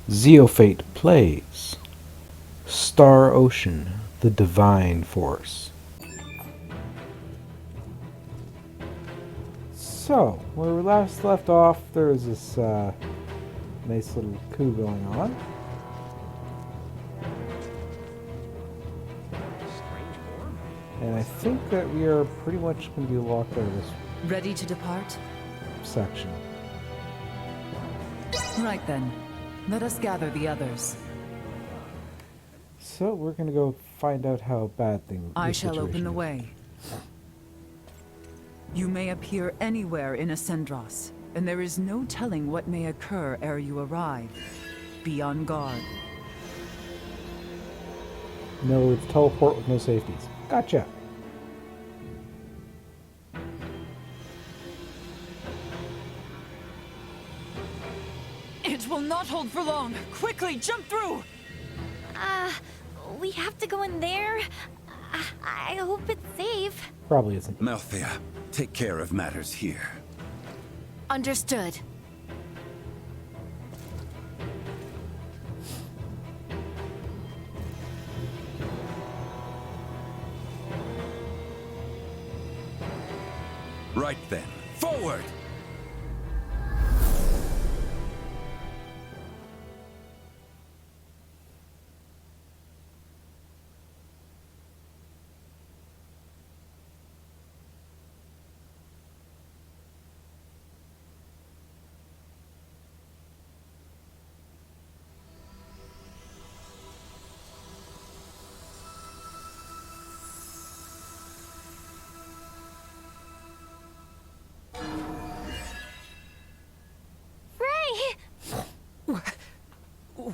Zeophate plays StarOcean, the Divine Force. So, where we last left off, there was this nice little coup going on. And I think that we are pretty much going to be locked out of this Ready to depart? section. Right then. Let us gather the others. So we're going to go find out how bad I this shall open situation the is. way. You may appear anywhere in Ascendros, and there is no telling what may occur ere you arrive. Be on guard. In other words, teleport with no safeties. Gotcha. It will not hold for long. Quickly, jump through! We have to go in there. I hope it's safe. Probably isn't. Malthea, take care of matters here. Understood. Right then, forward!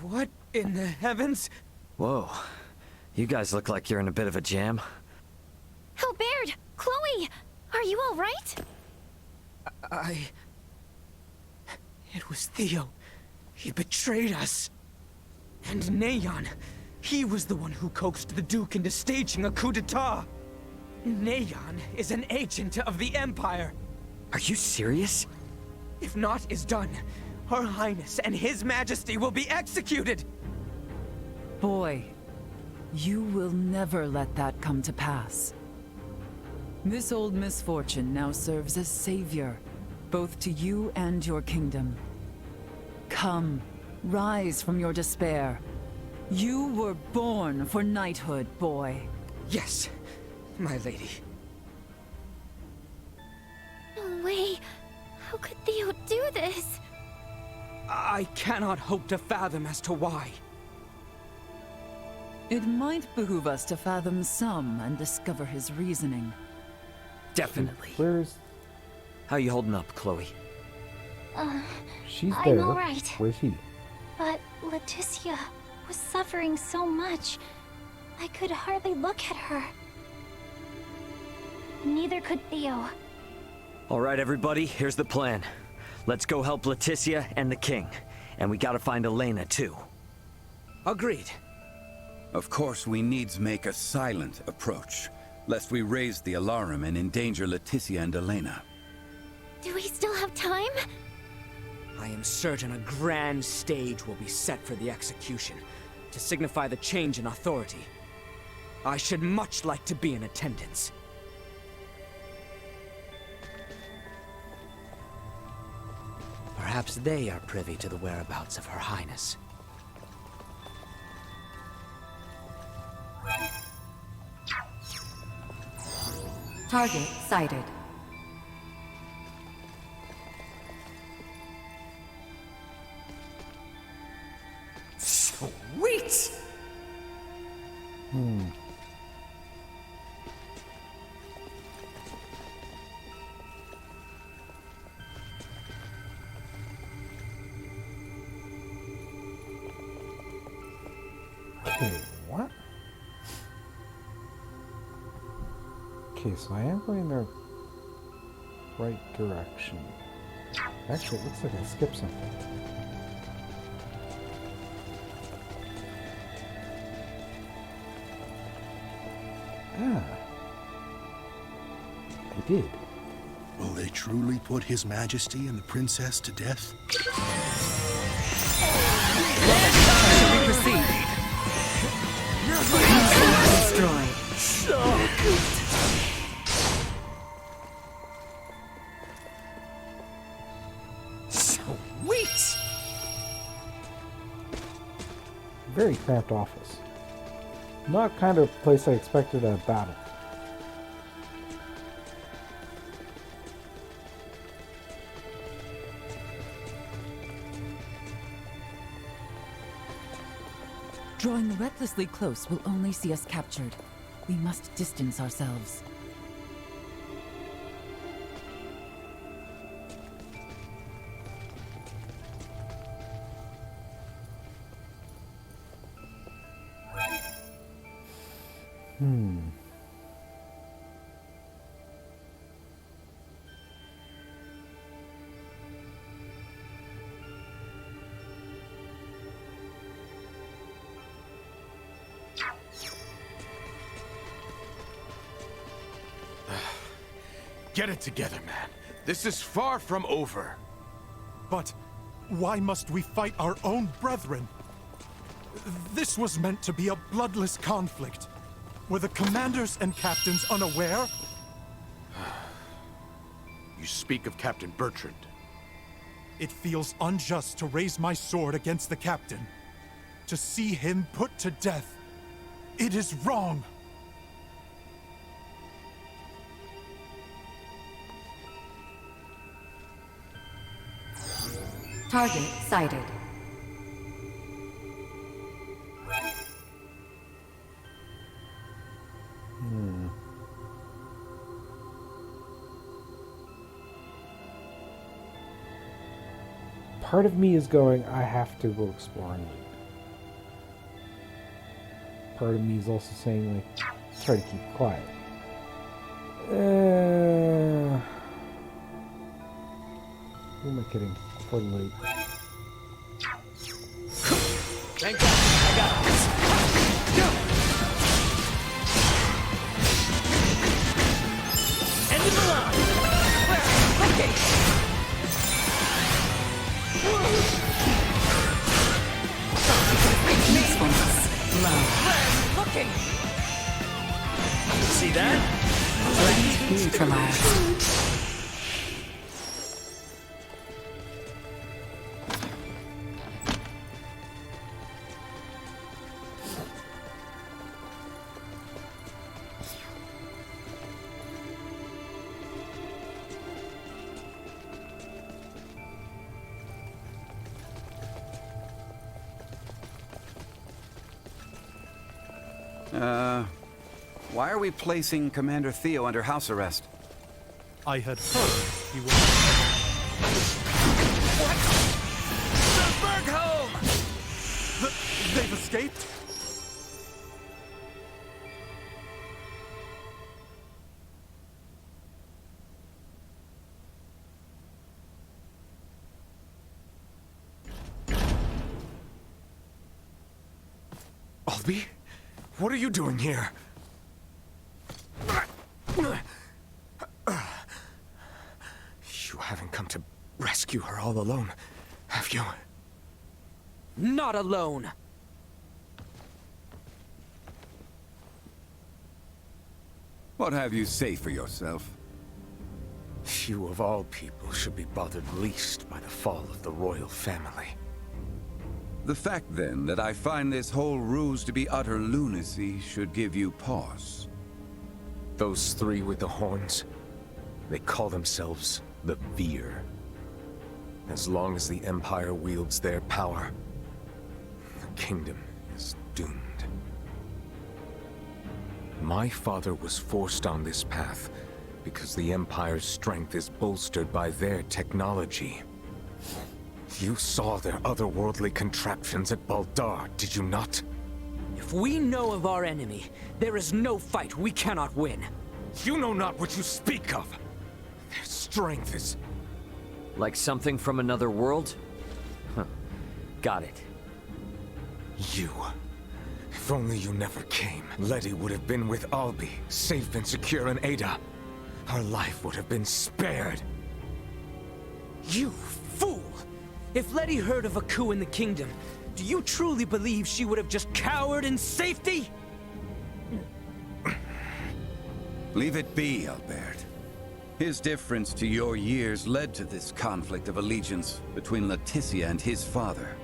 What in the heavens? Whoa. You guys look like you're in a bit of a jam. Hilbert! Chloe! Are you alright? It was Theo. He betrayed us. And Neon. He was the one who coaxed the Duke into staging a coup d'etat. Neon is an agent of the Empire. Are you serious? If naught is done, Her Highness and His Majesty will be executed! Boy, you will never let that come to pass. This old misfortune now serves as savior, both to you and your kingdom. Come, rise from your despair. You were born for knighthood, boy. Yes, my lady. No way. How could Theo do this? I cannot hope to fathom as to why. It might behoove us to fathom some and discover his reasoning. Definitely. Where's... How you holding up, Chloe? She's I'm there. alright. Where's he? But Leticia was suffering so much. I could hardly look at her. Neither could Theo. All right, everybody, here's the plan. Let's go help Leticia and the king. And we gotta find Elena, too. Agreed. Of course, we needs make a silent approach, lest we raise the alarm and endanger Leticia and Elena. Do we still have time? I am certain a grand stage will be set for the execution, to signify the change in authority. I should much like to be in attendance. Perhaps they are privy to the whereabouts of Her Highness. Target sighted. Sweet! Okay, what? Okay, so I am going in the right direction. Actually, it looks like I skipped something. Ah. I did. Will they truly put His Majesty and the princess to death? very cramped office. Not kind of place I expected a battle. Drawing recklessly close will only see us captured. We must distance ourselves. Get it together, man. This is far from over. But why must we fight our own brethren? This was meant to be a bloodless conflict. Were the commanders and captains unaware? You speak of Captain Bertrand. It feels unjust to raise my sword against the captain. To see him put to death. It is wrong. Target sighted. Part of me is going, I have to go explore and loot. Part of me is also saying, like, try to keep quiet. Who am I kidding? For loot. Thank God, I got this. Go! End of the line! Where? Okay! Usefulness low. Where? Looking! See that? Threat neutralized. Why are we placing Commander Theo under house arrest? I had heard he was... What? The Bergholm! They've escaped? Albie? What are you doing here? You haven't come to rescue her all alone, have you? Not alone! What have you say for yourself? You of all people should be bothered least by the fall of the royal family. The fact, then, that I find this whole ruse to be utter lunacy should give you pause. Those three with the horns, they call themselves the Veer. As long as the Empire wields their power, the kingdom is doomed. My father was forced on this path because the Empire's strength is bolstered by their technology. You saw their otherworldly contraptions at Baldar, did you not? If we know of our enemy, there is no fight we cannot win. You know not what you speak of. Their strength is... Like something from another world? Huh. Got it. You. If only you never came, Letty would have been with Albie, safe and secure in Ada. Her life would have been spared. You fool! If Letty heard of a coup in the kingdom, do you truly believe she would have just cowered in safety? Leave it be, Albert. His difference to your years led to this conflict of allegiance between Leticia and his father.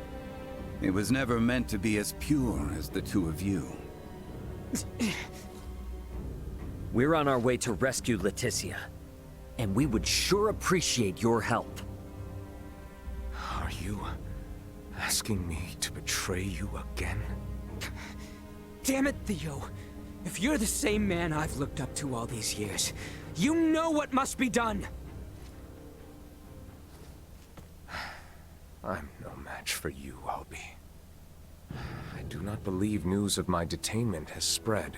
It was never meant to be as pure as the two of you. We're on our way to rescue Leticia, and we would sure appreciate your help. Are you asking me to betray you again? Damn it, Theo. If you're the same man I've looked up to all these years, you know what must be done! I'm no match for you, Albie. I do not believe news of my detainment has spread.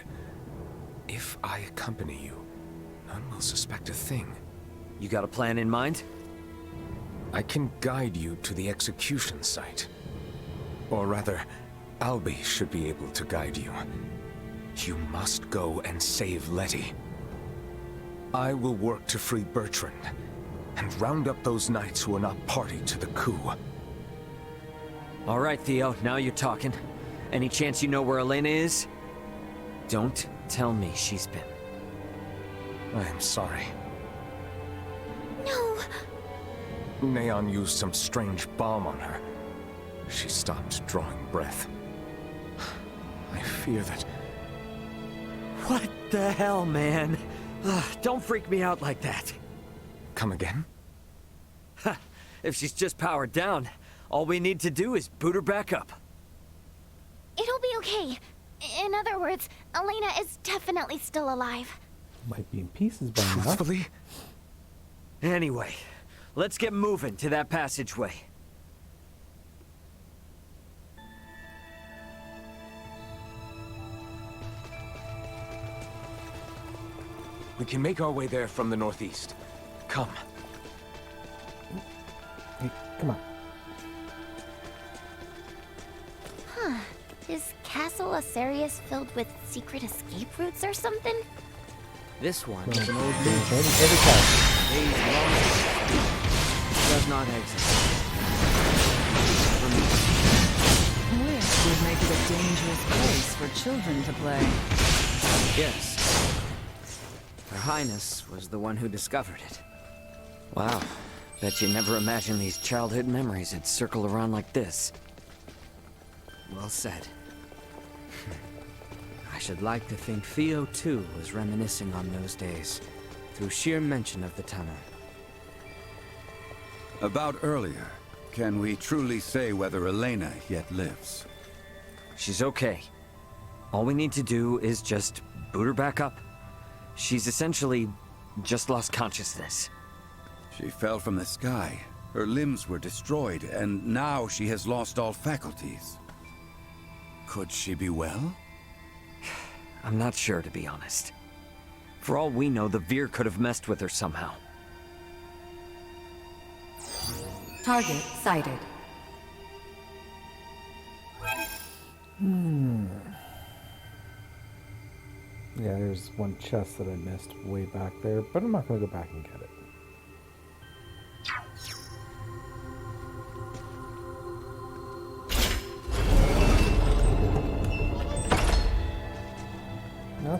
If I accompany you, none will suspect a thing. You got a plan in mind? I can guide you to the execution site. Or rather, Albie should be able to guide you. You must go and save Letty. I will work to free Bertrand, and round up those knights who are not party to the coup. All right, Theo, now you're talking. Any chance you know where Elena is? Don't tell me she's been. I am sorry. No! Neon used some strange balm on her. She stopped drawing breath. I fear that... What the hell, man? Don't freak me out like that. Come again? If she's just powered down, all we need to do is boot her back up. It'll be okay. In other words, Elena is definitely still alive. Might be in pieces by now. Truthfully? Anyway, let's get moving to that passageway. We can make our way there from the northeast. Come. Hey, come on. Huh. Is Castle Asarius filled with secret escape routes or something? This one Well, is an old every castle. days long. Does not exist. Wish would make it a dangerous place for children to play. Yes. Her Highness was the one who discovered it. Wow, bet you never imagined these childhood memories would circle around like this. Well said. I should like to think Theo, too, was reminiscing on those days, through sheer mention of the tunnel. About earlier, can we truly say whether Elena yet lives? She's okay. All we need to do is just boot her back up. She's essentially just lost consciousness. She fell from the sky. Her limbs were destroyed, and now she has lost all faculties. Could she be well? I'm not sure, to be honest. For all we know, the Veer could have messed with her somehow. Target sighted. Yeah, there's one chest that I missed way back there, but I'm not going to go back and get it.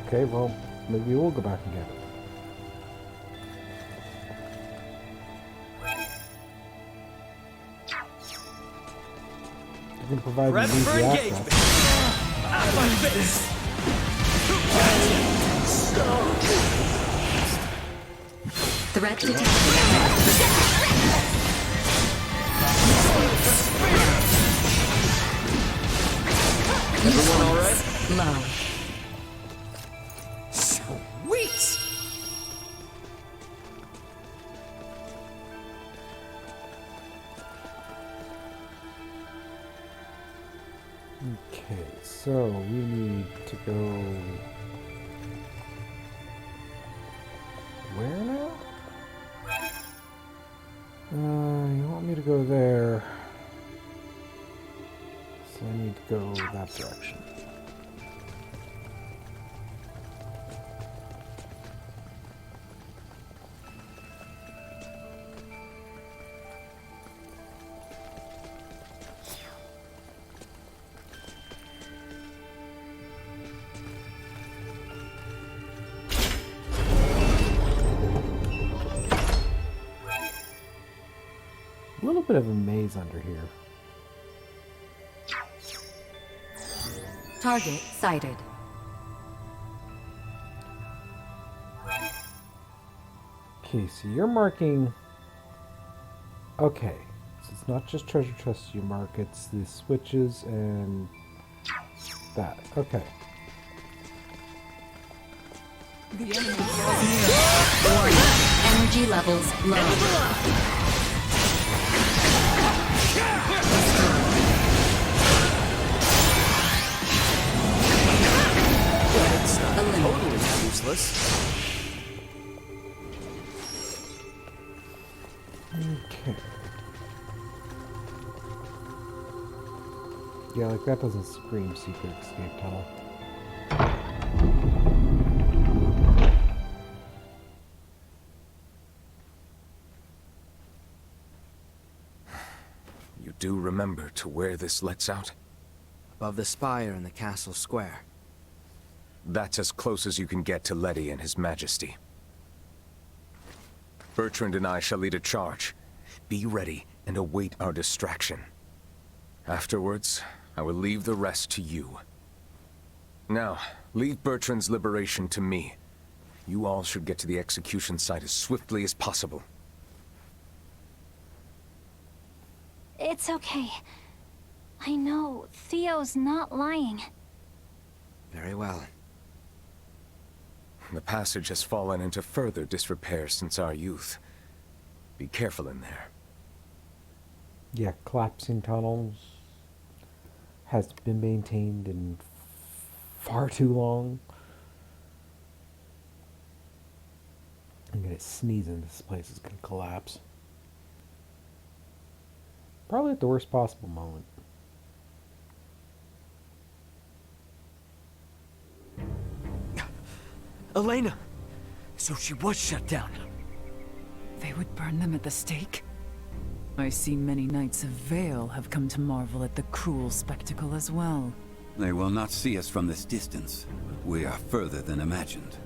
Okay, well, maybe we'll go back and get it. You can provide me easy access. Threat detected. Everyone all right? Low. Sweet! Okay, so we need to go... Where now? You want me to go there. So I need to go that direction. A little bit of a maze under here. Target sighted. Okay, so you're marking... Okay, so it's not just treasure chests you mark, it's the switches and that. Okay. The enemy. Energy levels low. It's not totally useless. Okay. Yeah, like that doesn't scream secret escape tunnel. You do remember to where this lets out? Above the spire in the castle square. That's as close as you can get to Letty and His Majesty. Bertrand and I shall lead a charge. Be ready and await our distraction. Afterwards, I will leave the rest to you. Now, leave Bertrand's liberation to me. You all should get to the execution site as swiftly as possible. It's okay. I know Theo's not lying. Very well. The passage has fallen into further disrepair since our youth. Be careful in there. Yeah, collapsing tunnels has been maintained in far too long. I'm gonna sneeze and this place is gonna collapse. Probably at the worst possible moment. Elena! So she was shut down. They would burn them at the stake? I see many knights of Vale have come to marvel at the cruel spectacle as well. They will not see us from this distance. We are further than imagined.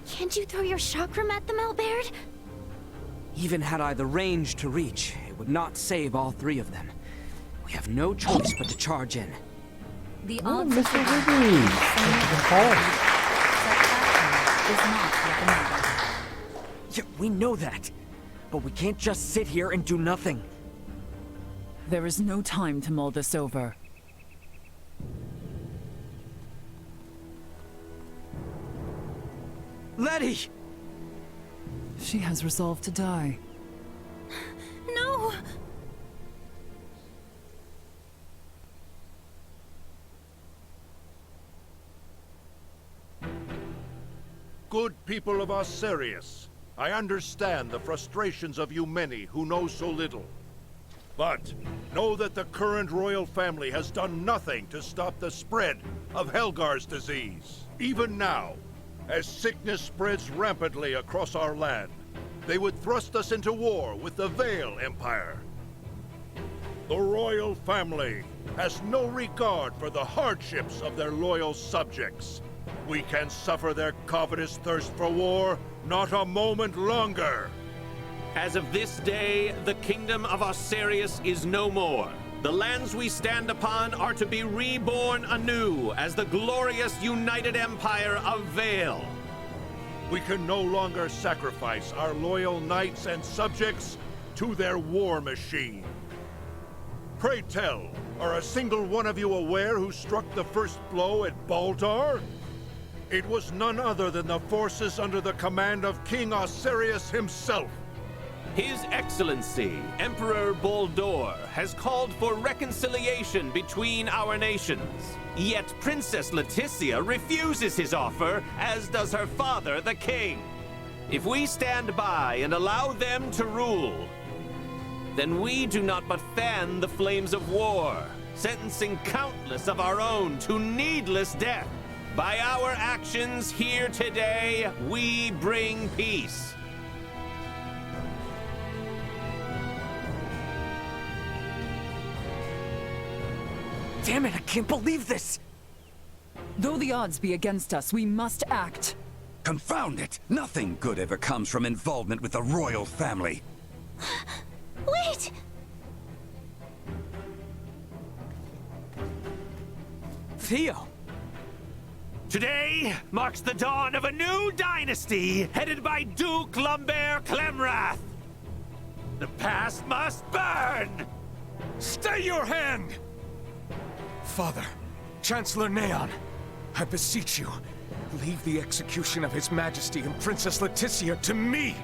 Can't you throw your chakram at them, Albert? Even had I the range to reach, it would not save all three of them. We have no choice but to charge in. The Oh, odds Mr. of survival Wiggy! is not recommended. Yeah, we know that. But we can't just sit here and do nothing. There is no time to mull this over. Letty! She has resolved to die. No! Good people of Osirius, I understand the frustrations of you many who know so little. But know that the current royal family has done nothing to stop the spread of Helgar's disease. Even now, as sickness spreads rampantly across our land, they would thrust us into war with the Vale Empire. The royal family has no regard for the hardships of their loyal subjects. We can suffer their covetous thirst for war not a moment longer. As of this day, the kingdom of Osirius is no more. The lands we stand upon are to be reborn anew as the glorious united empire of Vale. We can no longer sacrifice our loyal knights and subjects to their war machine. Pray tell, are a single one of you aware who struck the first blow at Baldar? It was none other than the forces under the command of King Osirius himself. His Excellency, Emperor Baldor, has called for reconciliation between our nations. Yet Princess Leticia refuses his offer, as does her father, the king. If we stand by and allow them to rule, then we do not but fan the flames of war, sentencing countless of our own to needless death. By our actions here today, we bring peace. Damn it, I can't believe this! Though the odds be against us, we must act. Confound it! Nothing good ever comes from involvement with the royal family. Wait! Theo! Today marks the dawn of a new dynasty headed by Duke Lambert Clemrath. The past must burn! Stay your hand! Father, Chancellor Neon, I beseech you, leave the execution of His Majesty and Princess Leticia to me!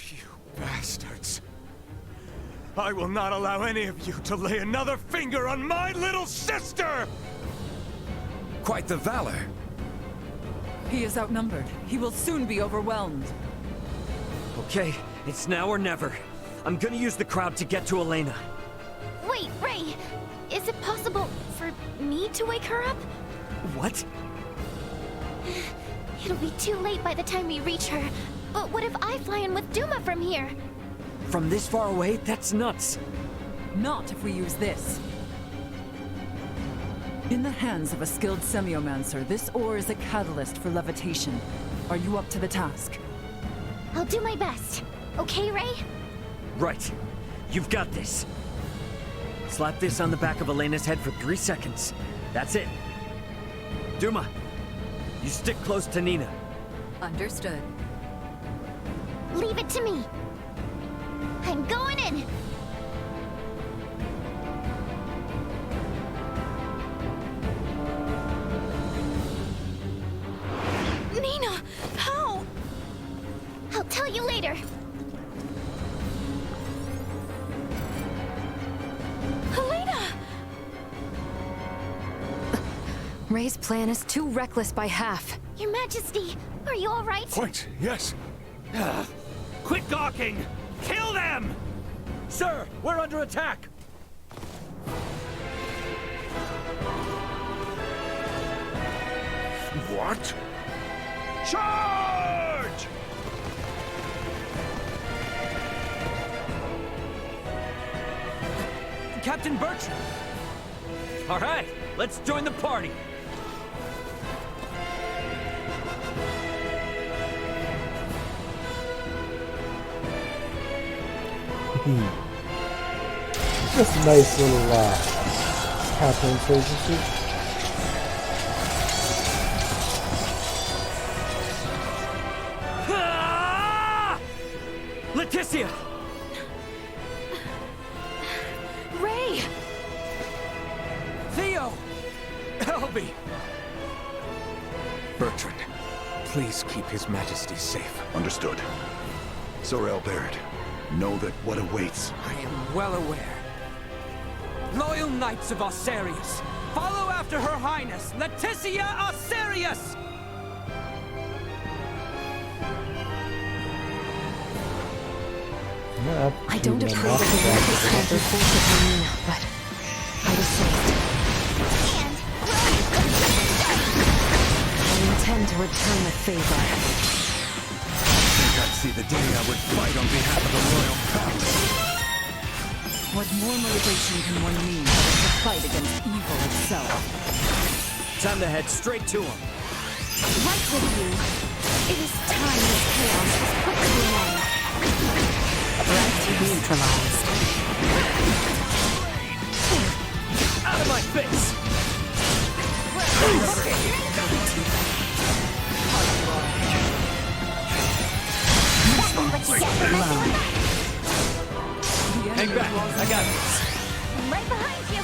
You bastards. I will not allow any of you to lay another finger on my little sister! Quite the valor. He is outnumbered. He will soon be overwhelmed. Okay, it's now or never. I'm gonna use the crowd to get to Elena. Wait, Ray! Is it possible for me to wake her up? What? It'll be too late by the time we reach her. But what if I fly in with Duma from here? From this far away? That's nuts. Not if we use this. In the hands of a skilled semiomancer, this ore is a catalyst for levitation. Are you up to the task? I'll do my best. Okay, Ray? Right. You've got this. Slap this on the back of Elena's head for 3 seconds. That's it. Duma, you stick close to Nina. Understood. Leave it to me. I'm going in. Nina, how? I'll tell you later. Helena! Ray's plan is too reckless by half. Your Majesty, are you all right? Quite, yes. Quit gawking! Kill them! Sir, we're under attack! What? Charge! Captain Bertram! All right, let's join the party. Just a nice little counterinsurgency. Ah! Leticia! Ray! Theo! Elby! Bertrand, please keep His Majesty safe. Understood. Sir Albert, know that what awaits. I am well aware. Loyal Knights of Osarius, follow after Her Highness, Leticia Osarius! I don't approve of the reckless handle forced upon Nina, but I was saved. I intend to return the favor. I think I'd see the day I would fight on behalf of the royal family. What more motivation can one need than to fight against evil itself? Time to head straight to him. Right with you. It is time this chaos was put to an end. Threat neutralized. Out of my face! Hang back, I got this. I'm right behind you.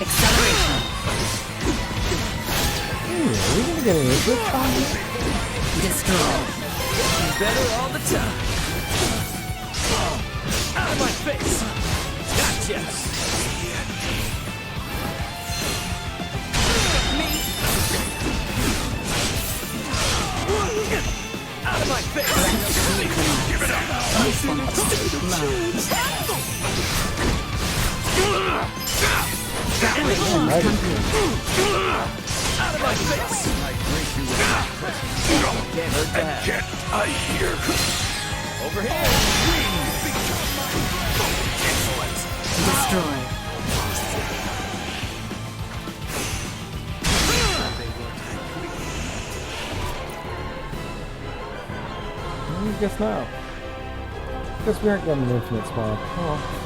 Acceleration. Are we gonna get an English on here? Destroy. Better all the time. Out of my face! Gotcha! Out of my face! Give it Out of my face! And yet I hear. Over here! Destroy. I guess now. Guess we aren't getting an infinite spawn. Oh.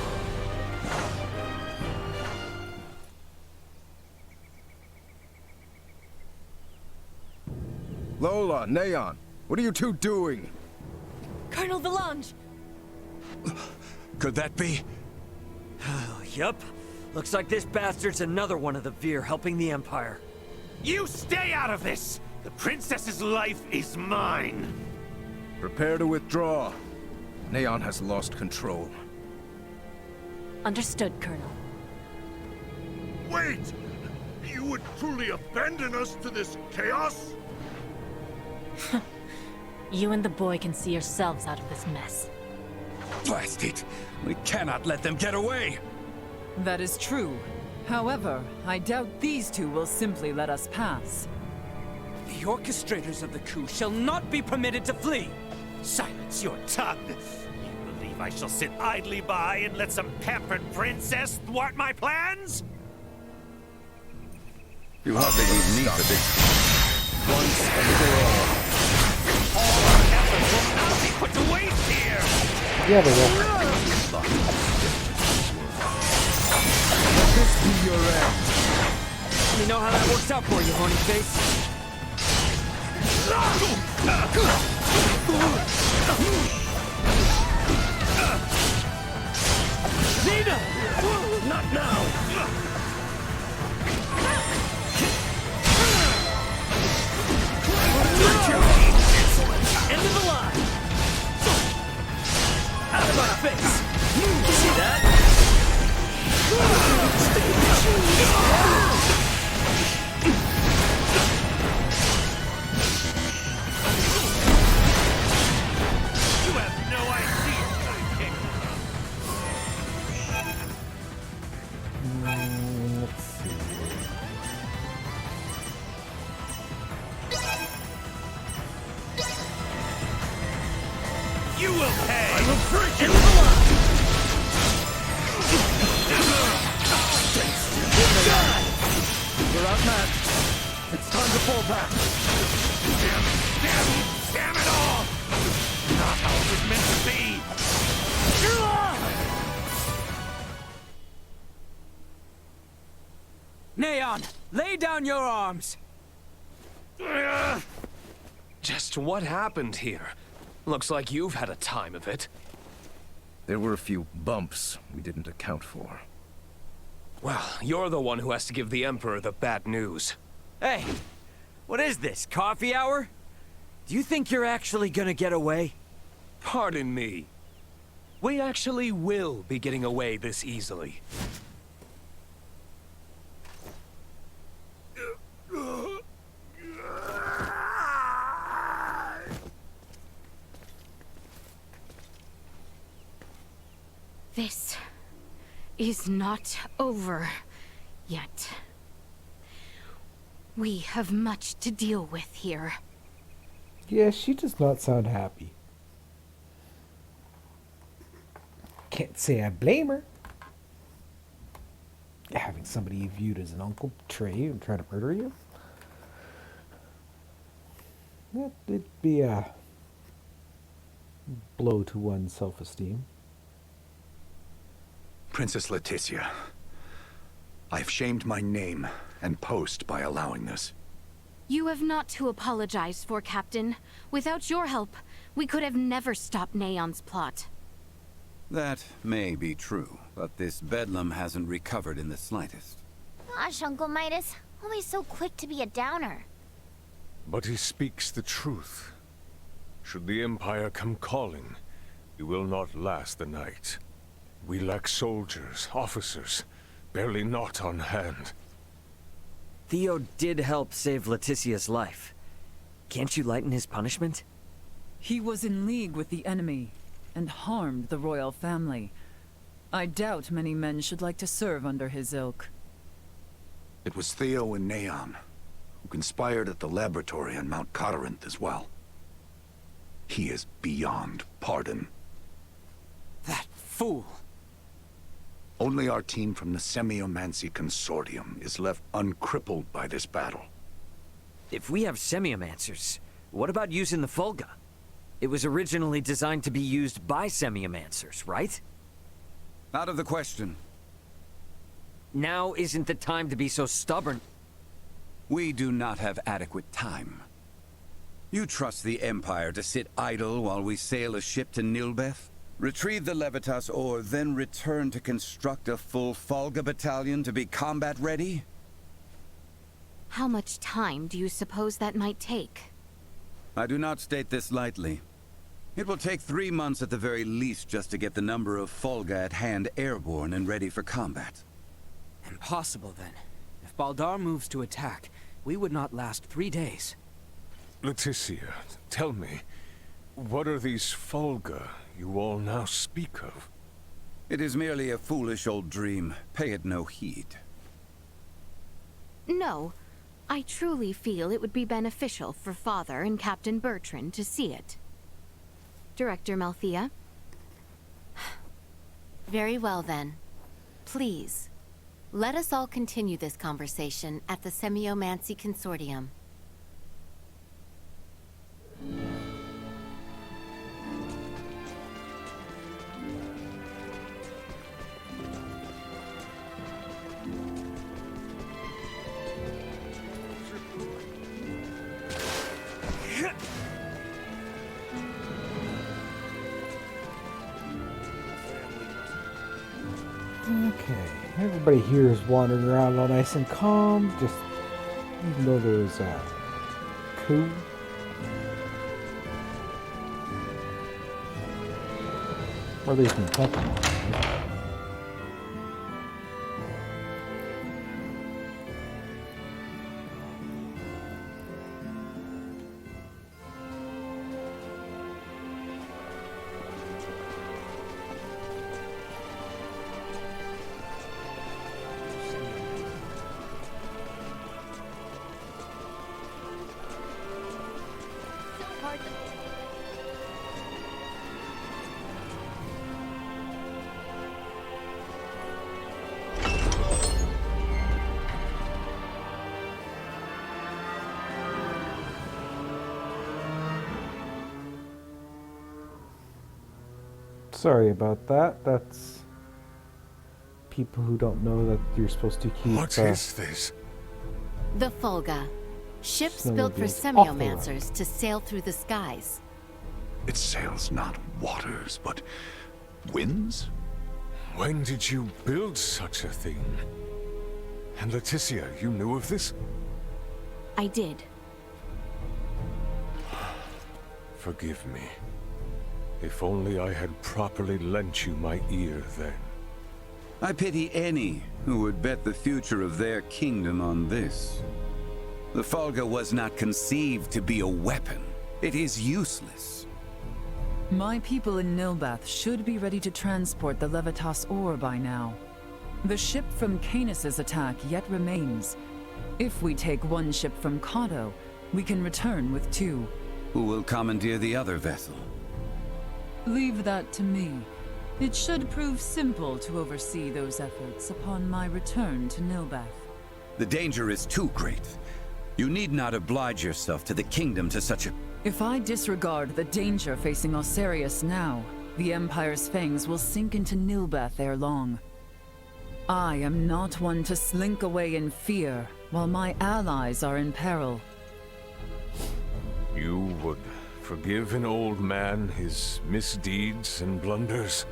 Lola, Neon, what are you two doing? Colonel Valange! Could that be? Yup. Looks like this bastard's another one of the Veer helping the Empire. You stay out of this! The princess's life is mine! Prepare to withdraw. Neon has lost control. Understood, Colonel. Wait! You would truly abandon us to this chaos? You and the boy can see yourselves out of this mess. Blast it! We cannot let them get away! That is true. However, I doubt these two will simply let us pass. The orchestrators of the coup shall not be permitted to flee! Silence your tongue! You believe I shall sit idly by and let some pampered princess thwart my plans? You hardly need me for this. Once and for all. All our efforts will not be put to waste here! Yeah, they will. Let this be your end. Let me know how that works out for you, horny face. Nina! Not now! End of the line! Out of my face! See that? You have no idea what I'm capable of. Let's see. You will pay! I will break into the line! You're outmatched. It's time to fall back. Damn it all! Not how it was meant to be! Neon, lay down your arms! Just what happened here? Looks like you've had a time of it. There were a few bumps we didn't account for. Well, you're the one who has to give the Emperor the bad news. Hey, what is this, coffee hour? Do you think you're actually gonna get away? Pardon me. We actually will be getting away this easily. This is not over yet. We have much to deal with here. Yeah, she does not sound happy. Can't say I blame her. Having somebody viewed as an uncle betray you and try to murder you? It'd be a blow to one's self-esteem. Princess Leticia, I've shamed my name and post by allowing this. You have not to apologize for, Captain. Without your help, we could have never stopped Neon's plot. That may be true, but this bedlam hasn't recovered in the slightest. Gosh, Uncle Midas, always so quick to be a downer. But he speaks the truth. Should the Empire come calling, we will not last the night. We lack soldiers, officers, barely not on hand. Theo did help save Leticia's life. Can't you lighten his punishment? He was in league with the enemy and harmed the royal family. I doubt many men should like to serve under his ilk. It was Theo and Neon, who conspired at the laboratory on Mount Corinth as well. He is beyond pardon. That fool! Only our team from the Semiomancy Consortium is left uncrippled by this battle. If we have semiomancers, what about using the Fulga? It was originally designed to be used by semiomancers, right? Out of the question. Now isn't the time to be so stubborn. We do not have adequate time. You trust the Empire to sit idle while we sail a ship to Nilbeth? Retrieve the Levitas ore, then return to construct a full Folga battalion to be combat ready? How much time do you suppose that might take? I do not state this lightly. It will take 3 months at the very least just to get the number of Folga at hand airborne and ready for combat. Impossible, then. If Baldar moves to attack, we would not last 3 days. Leticia, tell me, what are these Folga you all now speak of? It is merely a foolish old dream. Pay it no heed. No. I truly feel it would be beneficial for Father and Captain Bertrand to see it. Director Malthea? Very well, then. Please, let us all continue this conversation at the Semiomancy Consortium. Okay, everybody here is wandering around all nice and calm, just even though there's a coup. Or at least in Pokemon. Sorry about that. That's people who don't know that you're supposed to keep. What is this? The Folga. Ships built for Snowmobiles off the semiomancers to sail through the skies. It sails not waters, but winds? When did you build such a thing? And Leticia, you knew of this? I did. Forgive me. If only I had properly lent you my ear then. I pity any who would bet the future of their kingdom on this. The Folga was not conceived to be a weapon. It is useless. My people in Nilbeth should be ready to transport the Levitas ore by now. The ship from Canis's attack yet remains. If we take one ship from Kato, we can return with 2. Who will commandeer the other vessel? Leave that to me. It should prove simple to oversee those efforts upon my return to Nilbeth. The danger is too great. You need not oblige yourself to the kingdom to such a... If I disregard the danger facing Osarius now, the Empire's fangs will sink into Nilbeth ere long. I am not one to slink away in fear while my allies are in peril. You would forgive an old man his misdeeds and blunders?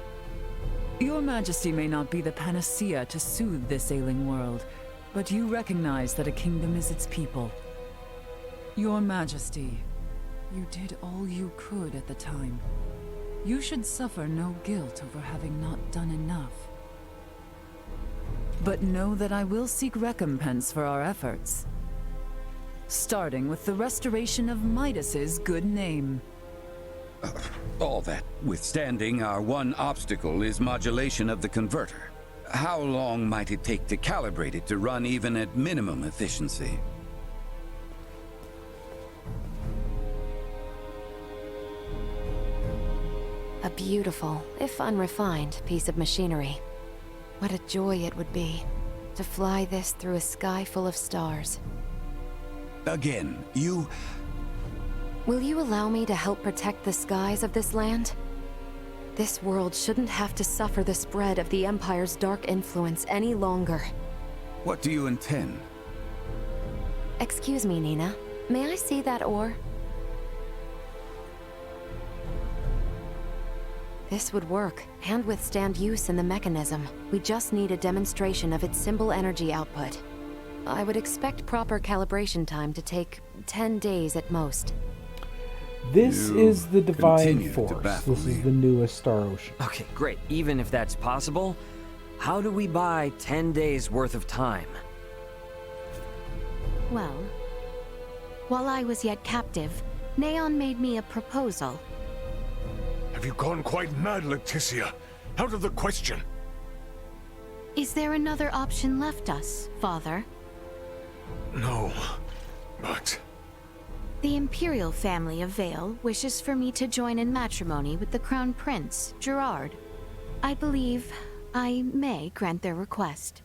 Your Majesty may not be the panacea to soothe this ailing world, but you recognize that a kingdom is its people. Your Majesty, you did all you could at the time. You should suffer no guilt over having not done enough. But know that I will seek recompense for our efforts. Starting with the restoration of Midas's good name. All that withstanding, our one obstacle is modulation of the converter. How long might it take to calibrate it to run even at minimum efficiency? A beautiful, if unrefined, piece of machinery. What a joy it would be to fly this through a sky full of stars. Again, you... Will you allow me to help protect the skies of this land? This world shouldn't have to suffer the spread of the Empire's dark influence any longer. What do you intend? Excuse me, Nina. May I see that ore? This would work, and withstand use in the mechanism. We just need a demonstration of its symbol energy output. I would expect proper calibration time to take 10 days at most. This is the Divine Force. This is me. the newest StarOcean. Okay, great. Even if that's possible, how do we buy 10 days worth of time? Well, while I was yet captive, Neon made me a proposal. Have you gone quite mad, Leticia? Out of the question. Is there another option left us, Father? No, but... The Imperial family of Vale wishes for me to join in matrimony with the Crown Prince, Gerard. I believe I may grant their request.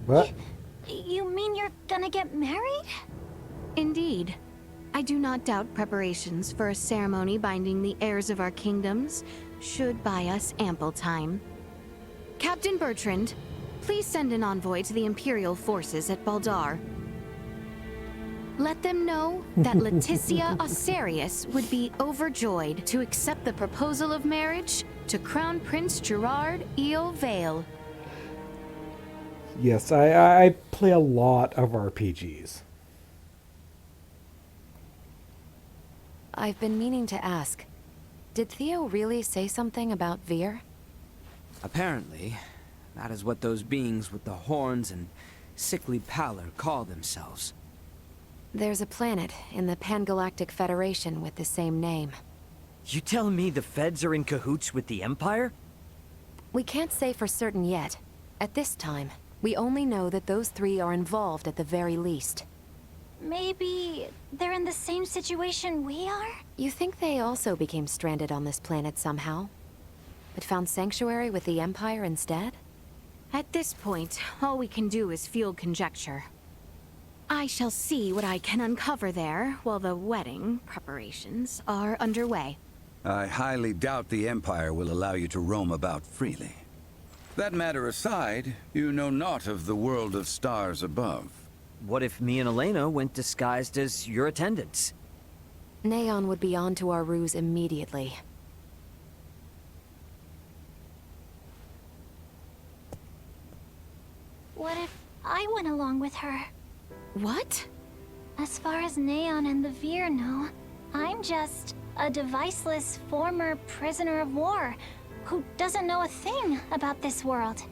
What? You mean you're gonna get married? Indeed. I do not doubt preparations for a ceremony binding the heirs of our kingdoms should buy us ample time. Captain Bertrand, please send an envoy to the Imperial forces at Baldar. Let them know that Leticia Osarius would be overjoyed to accept the proposal of marriage to Crown Prince Gerard Eo Vale. Yes, I play a lot of RPGs. I've been meaning to ask, did Theo really say something about Vir? Apparently, that is what those beings with the horns and sickly pallor call themselves. There's a planet in the Pangalactic Federation with the same name. You telling me the Feds are in cahoots with the Empire? We can't say for certain yet. At this time, we only know that those three are involved at the very least. Maybe they're in the same situation we are? You think they also became stranded on this planet somehow? But found sanctuary with the Empire instead? At this point, all we can do is field conjecture. I shall see what I can uncover there while the wedding preparations are underway. I highly doubt the Empire will allow you to roam about freely. That matter aside, you know naught of the world of stars above. What if me and Elena went disguised as your attendants? Neon would be onto our ruse immediately. What if I went along with her? What? As far as Neon and the Vir know, I'm just a deviceless former prisoner of war who doesn't know a thing about this world.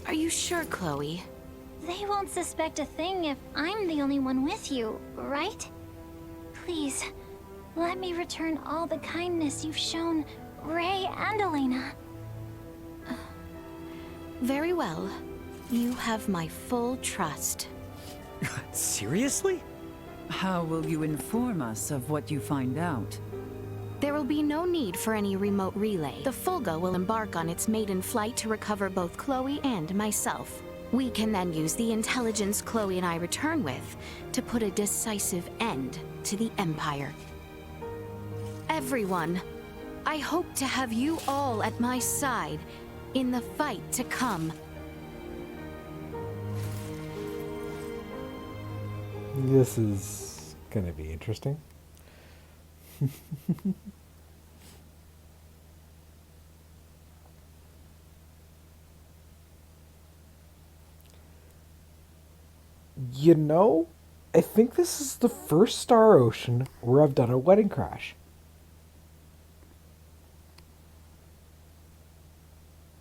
Are you sure, Chloe? They won't suspect a thing if I'm the only one with you, right? Please, let me return all the kindness you've shown Ray and Elena. Very well. You have my full trust. Seriously? How will you inform us of what you find out? There will be no need for any remote relay. The Fulga will embark on its maiden flight to recover both Chloe and myself. We can then use the intelligence Chloe and I return with to put a decisive end to the Empire. Everyone, I hope to have you all at my side in the fight to come. This is gonna be interesting. You know, I think this is the first StarOcean where I've done a wedding crash.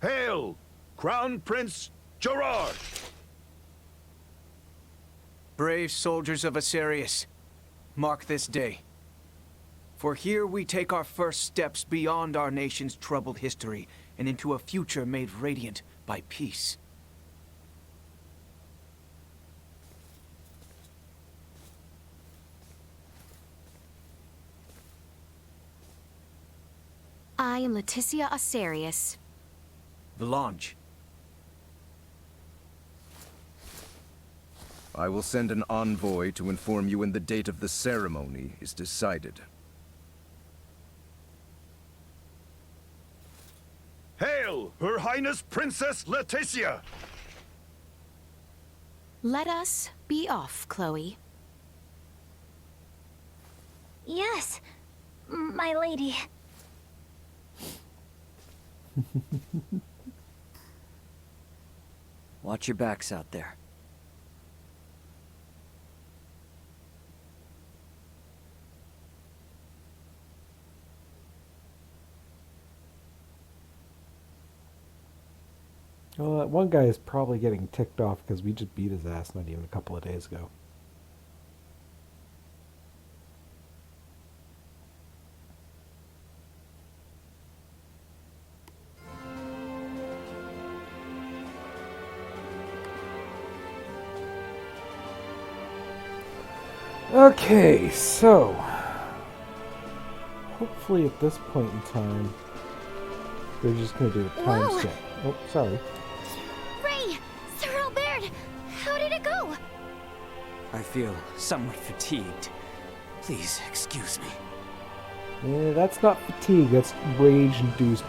Hail, Crown Prince Gerard! Brave soldiers of Osarius, mark this day. For here we take our first steps beyond our nation's troubled history and into a future made radiant by peace. I am Leticia Osarius. Valange. I will send an envoy to inform you when the date of the ceremony is decided. Hail, Her Highness Princess Leticia! Let us be off, Chloe. Yes, my lady. Watch your backs out there. Well, that one guy is probably getting ticked off because we just beat his ass not even a couple of days ago. Okay, so hopefully at this point in time, they're just going to do a time Whoa. skip. Oh, sorry. Ray! Sir Albert! How did it go? I feel somewhat fatigued. Please excuse me. Yeah, that's not fatigue, that's rage-induced.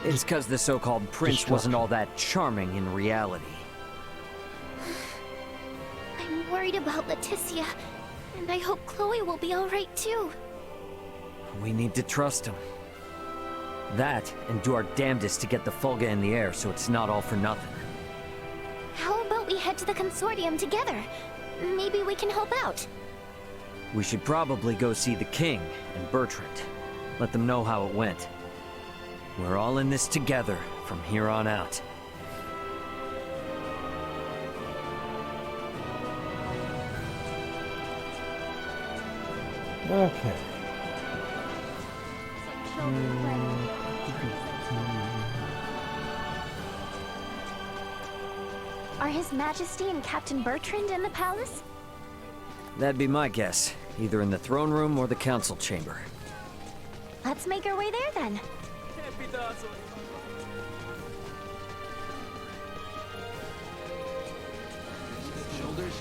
It's because the so-called prince wasn't all that charming in reality. I'm worried about Leticia, and I hope Chloe will be alright too. We need to trust him. That, and do our damnedest to get the Fulga in the air so it's not all for nothing. How about we head to the consortium together? Maybe we can help out. We should probably go see the king and Bertrand. Let them know how it went. We're all in this together from here on out. Okay. Are His Majesty and Captain Bertrand in the palace? That'd be my guess. Either in the throne room or the council chamber. Let's make our way there then. Shoulders?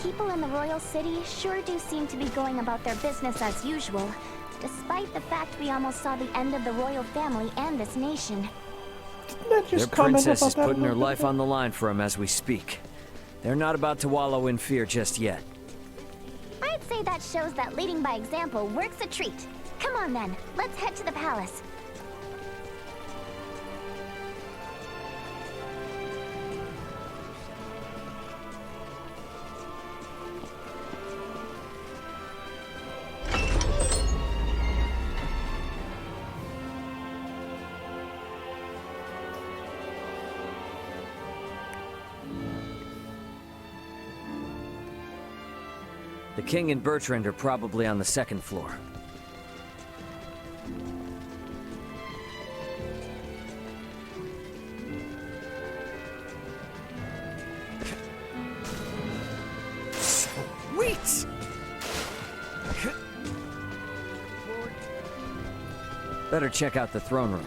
People in the royal city sure do seem to be going about their business as usual, despite the fact we almost saw the end of the royal family and this nation. Their princess is putting her life on the line for him as we speak. They're not about to wallow in fear just yet. I'd say that shows that leading by example works a treat. Come on then, let's head to the palace. The king and Bertrand are probably on the second floor. Sweet! Better check out the throne room.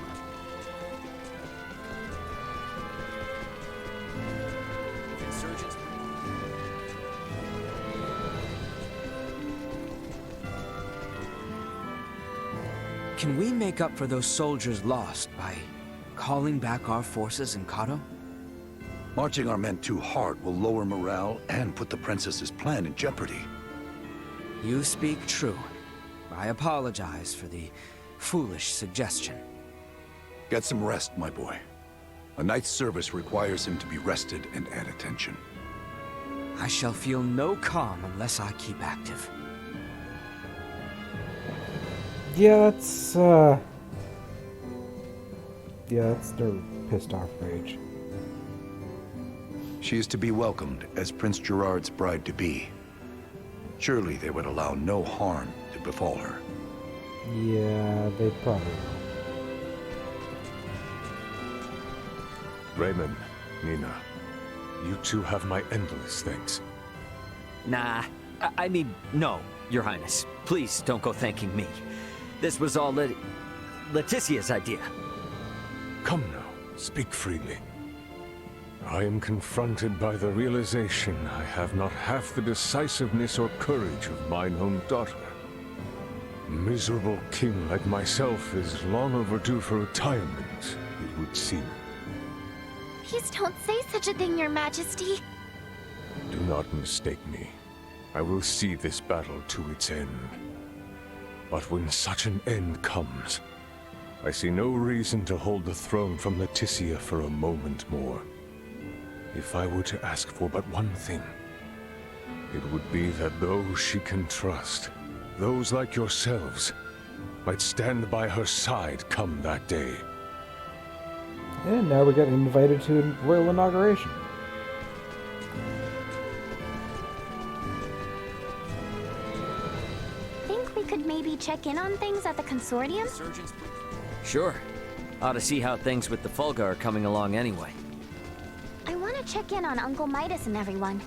Can we make up for those soldiers lost by calling back our forces in Kato? Marching our men too hard will lower morale and put the princess's plan in jeopardy. You speak true. I apologize for the foolish suggestion. Get some rest, my boy. A night's service requires him to be rested and at attention. I shall feel no calm unless I keep active. Yeah, that's their pissed off rage. She is to be welcomed as Prince Gerard's bride-to-be. Surely they would allow no harm to befall her. Yeah, they probably will. Raymond, Nina, you two have my endless thanks. Nah, I mean, no, Your Highness. Please don't go thanking me. This was all Leticia's idea. Come now, speak freely. I am confronted by the realization I have not half the decisiveness or courage of mine own daughter. A miserable king like myself is long overdue for retirement, it would seem. Please don't say such a thing, Your Majesty. Do not mistake me. I will see this battle to its end. But when such an end comes, I see no reason to hold the throne from Leticia for a moment more. If I were to ask for but one thing, it would be that those she can trust, those like yourselves, might stand by her side come that day. And now we got invited to a royal inauguration. Think we could maybe check in on things at the consortium? Sure. Ought to see how things with the Fulga are coming along anyway. I want to check in on Uncle Midas and everyone.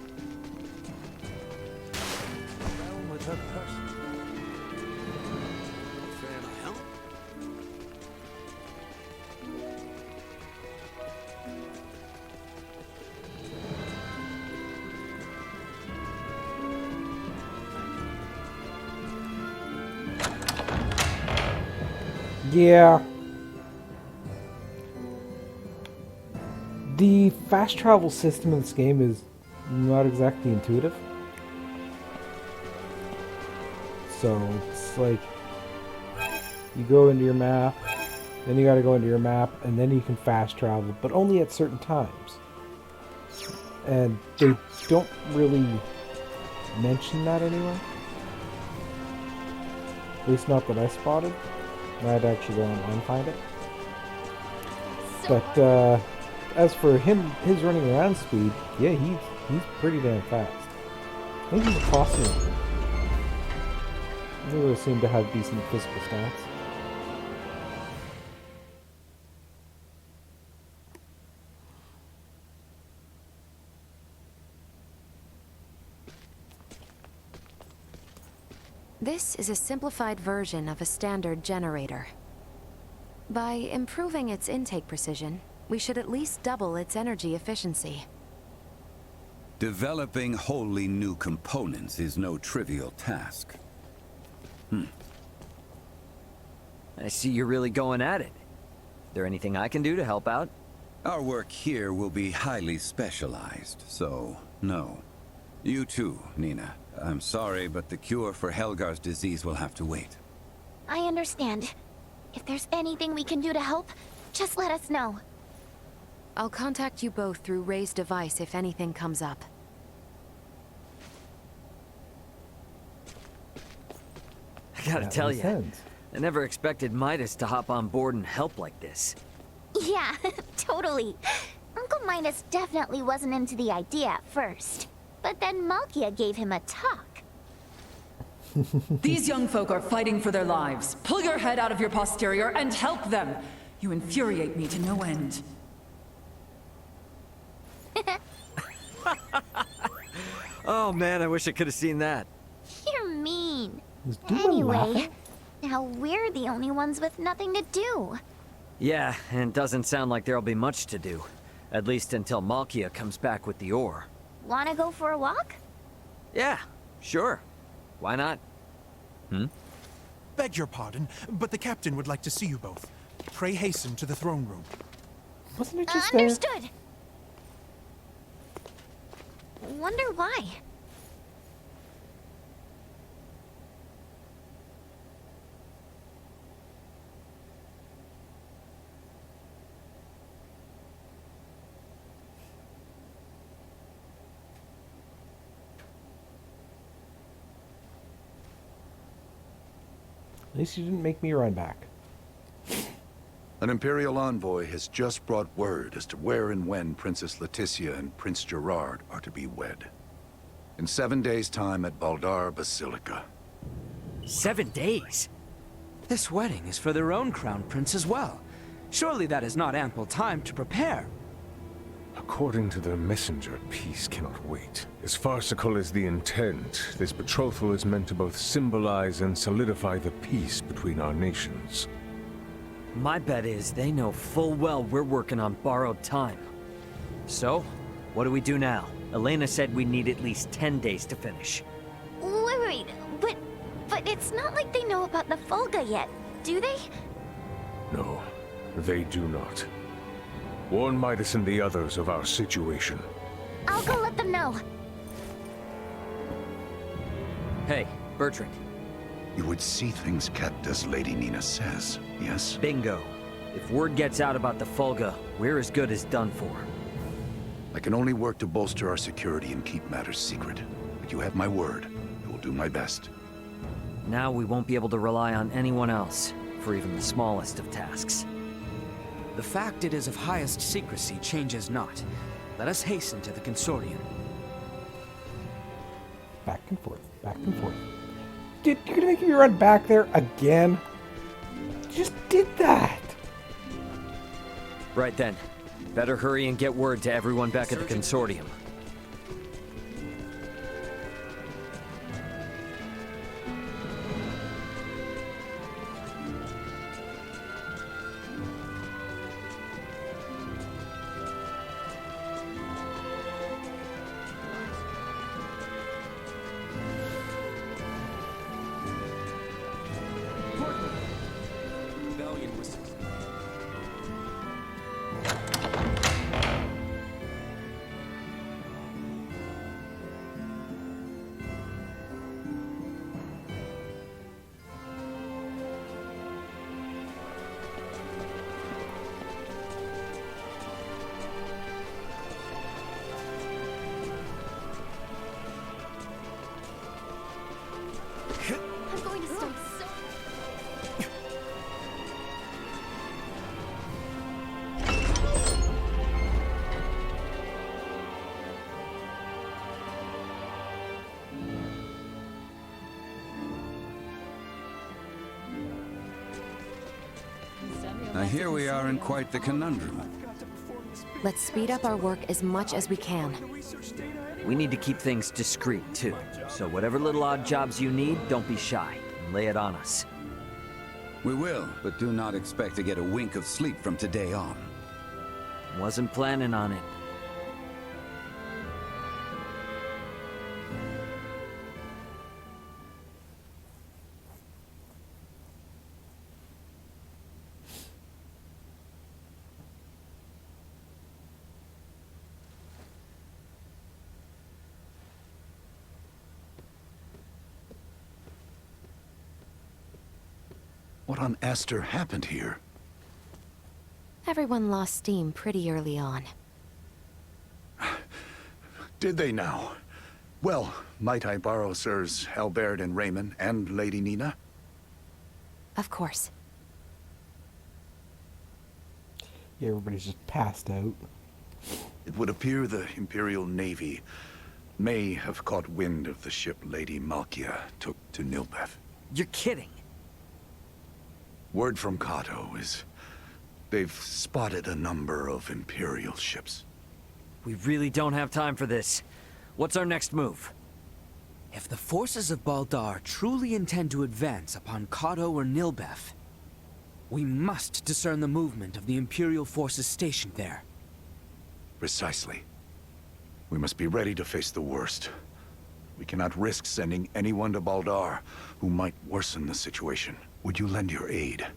Yeah. The fast travel system in this game is not exactly intuitive. So it's like you go into your map, then you gotta go into your map, and then you can fast travel, but only at certain times. And they don't really mention that anywhere. At least not that I spotted. I'd actually go online and find it. But as for him, his running around speed, yeah, he's pretty damn fast. I think he's a Fossian. They really seem to have decent physical stats. This is a simplified version of a standard generator. By improving its intake precision, we should at least double its energy efficiency. Developing wholly new components is no trivial task. I see you're really going at it. There anything I can do to help out? Our work here will be highly specialized, so no. You too, Nina. I'm sorry, but the cure for Helgar's disease will have to wait. I understand. If there's anything we can do to help, just let us know. I'll contact you both through Ray's device if anything comes up. I gotta tell you, I never expected Midas to hop on board and help like this. Yeah, totally. Uncle Midas definitely wasn't into the idea at first. But then Malkia gave him a talk. These young folk are fighting for their lives. Pull your head out of your posterior and help them. You infuriate me to no end. Oh man, I wish I could have seen that. You're mean. Anyway, now we're the only ones with nothing to do. Yeah, and it doesn't sound like there'll be much to do. At least until Malkia comes back with the ore. Wanna go for a walk? Yeah, sure. Why not? Beg your pardon, but the captain would like to see you both. Pray hasten to the throne room. Wasn't it just Understood. Wonder why. At least you didn't make me run back. An Imperial envoy has just brought word as to where and when Princess Leticia and Prince Gerard are to be wed. In 7 days' time at Baldar Basilica. 7 days? This wedding is for their own crown prince as well. Surely that is not ample time to prepare. According to the messenger, peace cannot wait. As farcical as the intent, this betrothal is meant to both symbolize and solidify the peace between our nations. My bet is they know full well we're working on borrowed time. So, what do we do now? Elena said we need at least 10 days to finish. Wait, but it's not like they know about the Folga yet, do they? No, they do not. Warn Midas and the others of our situation. I'll go let them know. Hey, Bertrand. You would see things kept as Lady Nina says, yes? Bingo. If word gets out about the Folga, we're as good as done for. I can only work to bolster our security and keep matters secret. But you have my word. I will do my best. Now we won't be able to rely on anyone else, for even the smallest of tasks. The fact it is of highest secrecy changes not. Let us hasten to the Consortium. Back and forth, back and forth. Dude, you're gonna make me run back there again? You just did that! Right then. Better hurry and get word to everyone back at the Consortium. I'm going to start so... Now here we are in quite the conundrum. Let's speed up our work as much as we can. We need to keep things discreet, too. So whatever little odd jobs you need, don't be shy. And lay it on us. We will, but do not expect to get a wink of sleep from today on. Wasn't planning on it. What on Aster happened here? Everyone lost steam pretty early on. Did they now? Well, might I borrow Sirs Albert and Raymond and Lady Nina? Of course. Yeah, everybody's just passed out. It would appear the Imperial Navy may have caught wind of the ship Lady Malkia took to Nilbeth. You're kidding! Word from Kato is they've spotted a number of Imperial ships. We really don't have time for this. What's our next move? If the forces of Baldar truly intend to advance upon Kato or Nilbeth, we must discern the movement of the Imperial forces stationed there. Precisely. We must be ready to face the worst. We cannot risk sending anyone to Baldar who might worsen the situation. Would you lend your aid?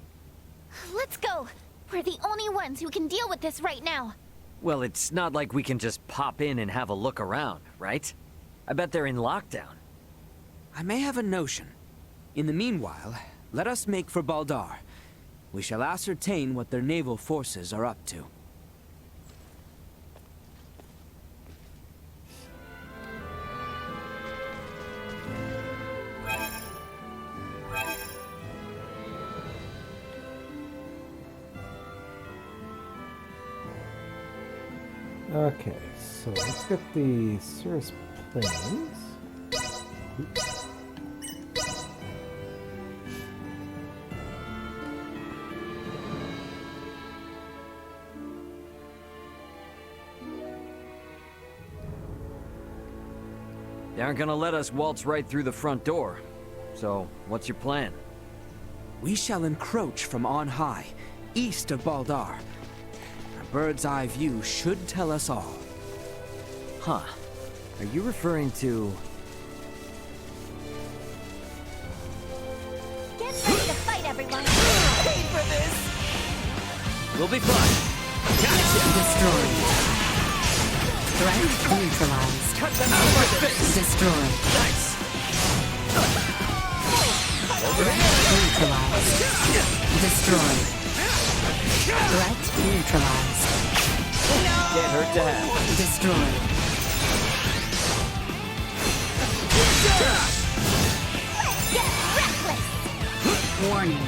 Let's go! We're the only ones who can deal with this right now. Well, it's not like we can just pop in and have a look around, right? I bet they're in lockdown. I may have a notion. In the meanwhile, let us make for Baldar. We shall ascertain what their naval forces are up to. Okay, so let's get the Cirrus planes. Oops. They aren't gonna let us waltz right through the front door. So, what's your plan? We shall encroach from on high, east of Baldar. A bird's eye view should tell us all. Huh. Are you referring to... Get ready to fight, everyone! Pay for this! We'll be fine. Gotcha! Destroyed. Threat neutralized. Cut them out of my face! Destroyed. Nice! Neutralized. Destroyed. Threat neutralized. Can't hurt to have. Destroyed. Get reckless! Warning.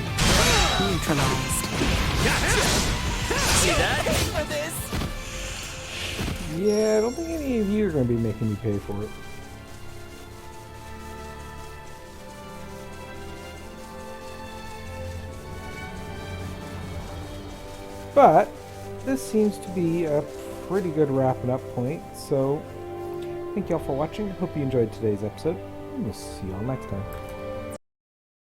Neutralized. See that? Pay for this! Yeah, I don't think any of you are going to be making me pay for it. But this seems to be a pretty good wrapping up point, so thank y'all for watching. Hope you enjoyed today's episode, and we'll see y'all next time.